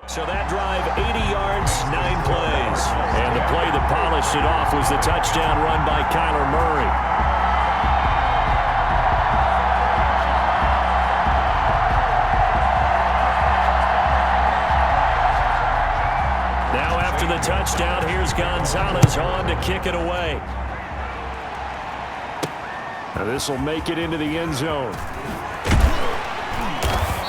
So that drive, 80 yards, 9 plays. And the play that polished it off was the touchdown run by Kyler Murray. Now after the touchdown, here's Gonzalez on to kick it away. Now this will make it into the end zone.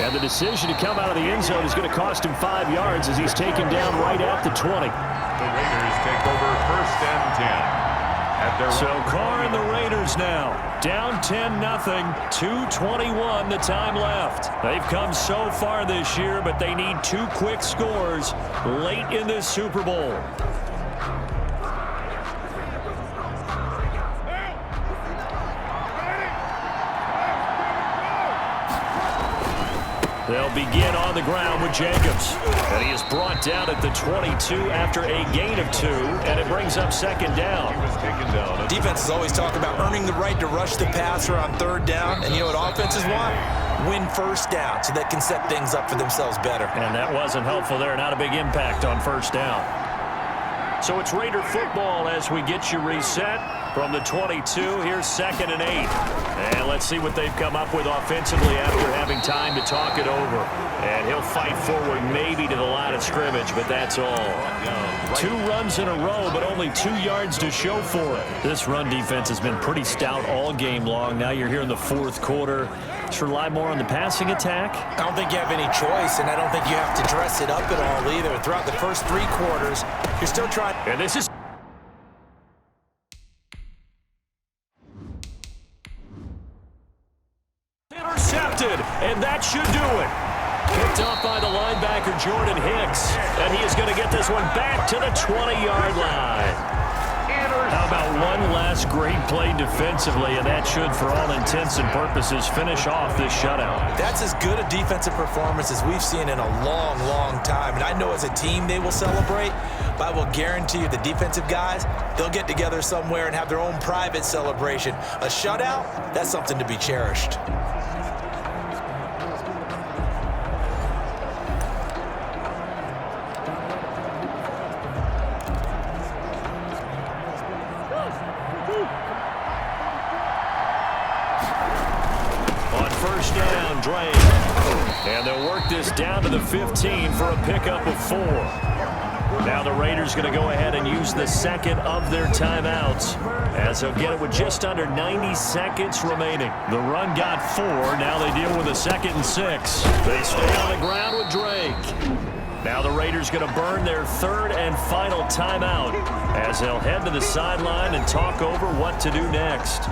And the decision to come out of the end zone is going to cost him 5 yards as he's taken down right at the 20. The Raiders take over 1st and 10. So Carr and the Raiders now down 10-0, 2:21 the time left. They've come so far this year, but they need 2 quick scores late in this Super Bowl. They'll begin on the ground with Jacobs. And he is brought down at the 22 after a gain of 2, and it brings up 2nd down. Defenses always talk about earning the right to rush the passer on 3rd down, and you know what offenses want? Win 1st down so they can set things up for themselves better. And that wasn't helpful there. Not a big impact on 1st down. So it's Raider football as we get you reset. From the 22, here's 2nd and 8. And let's see what they've come up with offensively after having time to talk it over. And he'll fight forward maybe to the line of scrimmage, but that's all. 2 runs in a row, but only 2 yards to show for it. This run defense has been pretty stout all game long. Now you're here in the 4th quarter. Let's rely more on the passing attack. I don't think you have any choice, and I don't think you have to dress it up at all either. Throughout the first 3 quarters, you're still trying. And this is intercepted, and that should do it. Picked off by the linebacker Jordan Hicks, and he is going to get this one back to the 20-yard line. How about one last great play defensively, and that should, for all intents and purposes, finish off this shutout. That's as good a defensive performance as we've seen in a long, long time. And I know as a team they will celebrate, but I will guarantee you the defensive guys, they'll get together somewhere and have their own private celebration. A shutout, that's something to be cherished. And they'll work this down to the 15 for a pickup of 4. Now the Raiders going to go ahead and use the 2nd of their timeouts as they'll get it with just under 90 seconds remaining. The run got 4. Now they deal with a 2nd and 6. They stay on the ground with Drake. Now the Raiders going to burn their 3rd and final timeout as they'll head to the sideline and talk over what to do next.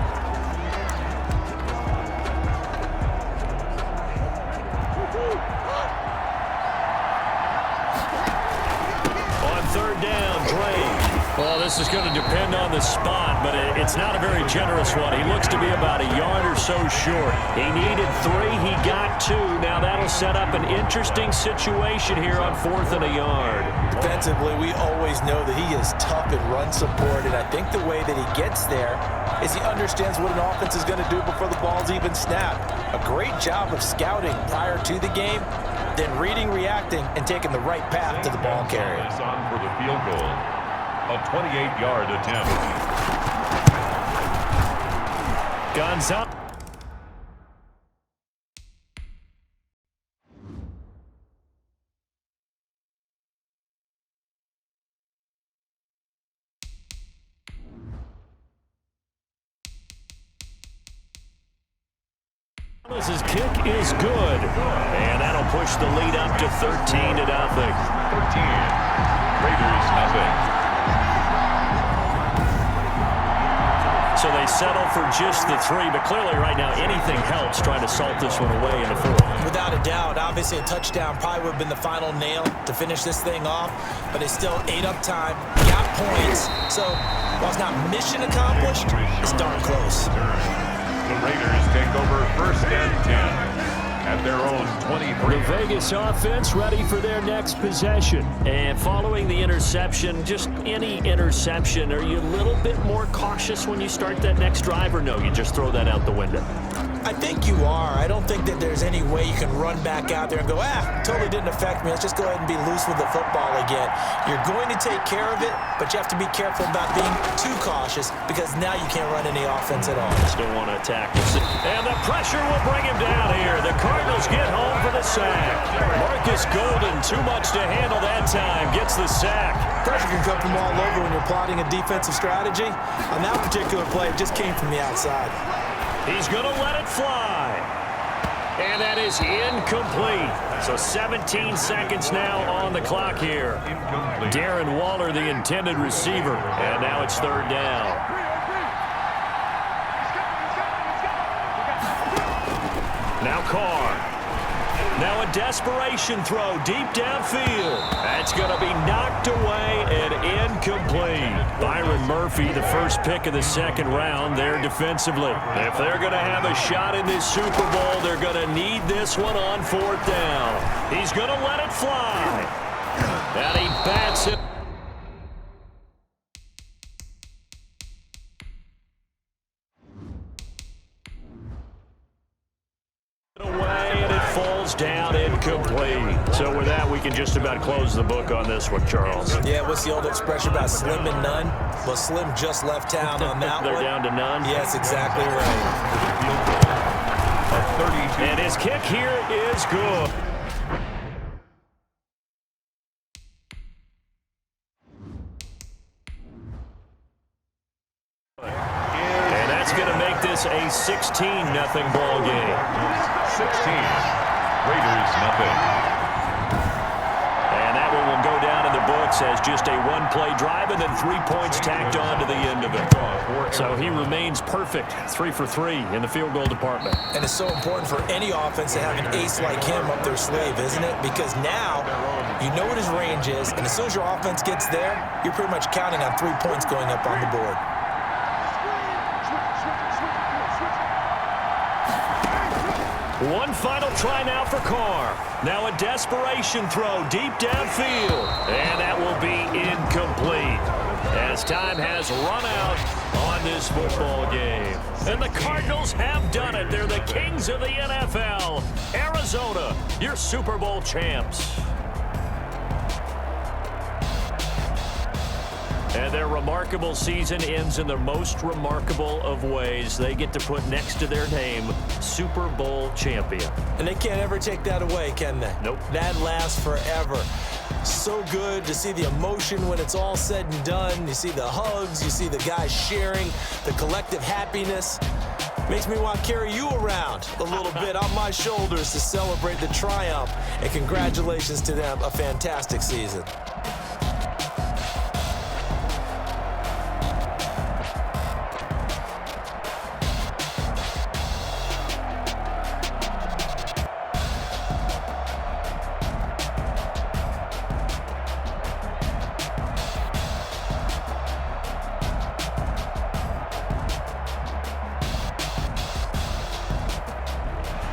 Well, this is going to depend on the spot, but it's not a very generous one. He looks to be about a yard or so short. He needed 3. He got 2. Now that'll set up an interesting situation here on 4th and a yard. Defensively, we always know that he is tough in run support, and I think the way that he gets there is he understands what an offense is going to do before the ball's even snapped. A great job of scouting prior to the game, then reading, reacting, and taking the right path to the ball carrier. On for the field goal. A 28-yard attempt. Gonzalez. His kick is good, and that'll push the lead up to 13-0. 13. Raiders nothing. So they settle for just the 3, but clearly right now anything helps trying to salt this one away in the 4th. Without a doubt, obviously a touchdown probably would have been the final nail to finish this thing off, but it's still ate up time, got points, so while it's not mission accomplished, it's darn close. The Raiders take over 1st and 10 at their own 23. The Vegas offense ready for their next possession. And following the interception, just any interception, are you a little bit more cautious when you start that next drive, or no, you just throw that out the window? I think you are. I don't think that there's any way you can run back out there and go, totally didn't affect me. Let's just go ahead and be loose with the football again. You're going to take care of it, but you have to be careful about being too cautious because now you can't run any offense at all. Still want to attack. And the pressure will bring him down here. The Cardinals get home for the sack. Marcus Golden, too much to handle that time, gets the sack. Pressure can come from all over when you're plotting a defensive strategy. On that particular play, it just came from the outside. He's going to let it fly. And that is incomplete. So 17 seconds now on the clock here. Incomplete. Darren Waller, the intended receiver. And now it's third down. Now Carr. Now a desperation throw deep downfield. That's going to be knocked away and incomplete. Byron Murphy, the first pick of the second round there defensively. If they're going to have a shot in this Super Bowl, they're going to need this one on fourth down. He's going to let it fly. And he bats it. Down incomplete. So with that, we can just about close the book on this one, Charles. Yeah, what's the old expression about slim and none? Well, Slim just left town on that They're one. down to none? Yes, exactly right. And his kick here is good. And that's going to make this a 16-0 ball game. 16. Raiders, nothing. And that one will go down in the books as just a one-play drive and then 3 points tacked on to the end of it. So he remains perfect, 3 for 3 in the field goal department. And it's so important for any offense to have an ace like him up their sleeve, isn't it? Because now you know what his range is, and as soon as your offense gets there, you're pretty much counting on 3 points going up on the board. One final try now for Carr. Now a desperation throw deep downfield. And that will be incomplete as time has run out on this football game. And the Cardinals have done it. They're the kings of the NFL. Arizona, your Super Bowl champs. And their remarkable season ends in the most remarkable of ways. They get to put next to their name, Super Bowl champion. And they can't ever take that away, can they? Nope. That lasts forever. So good to see the emotion when it's all said and done. You see the hugs, you see the guys sharing, the collective happiness. Makes me want to carry you around a little bit on my shoulders to celebrate the triumph. And congratulations to them, a fantastic season.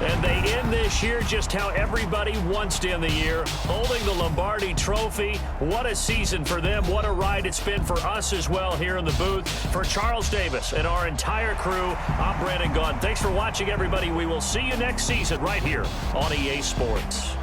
And they end this year just how everybody wants to end the year, holding the Lombardi Trophy. What a season for them. What a ride it's been for us as well here in the booth. For Charles Davis and our entire crew, I'm Brandon Gaudin. Thanks for watching, everybody. We will see you next season right here on EA Sports.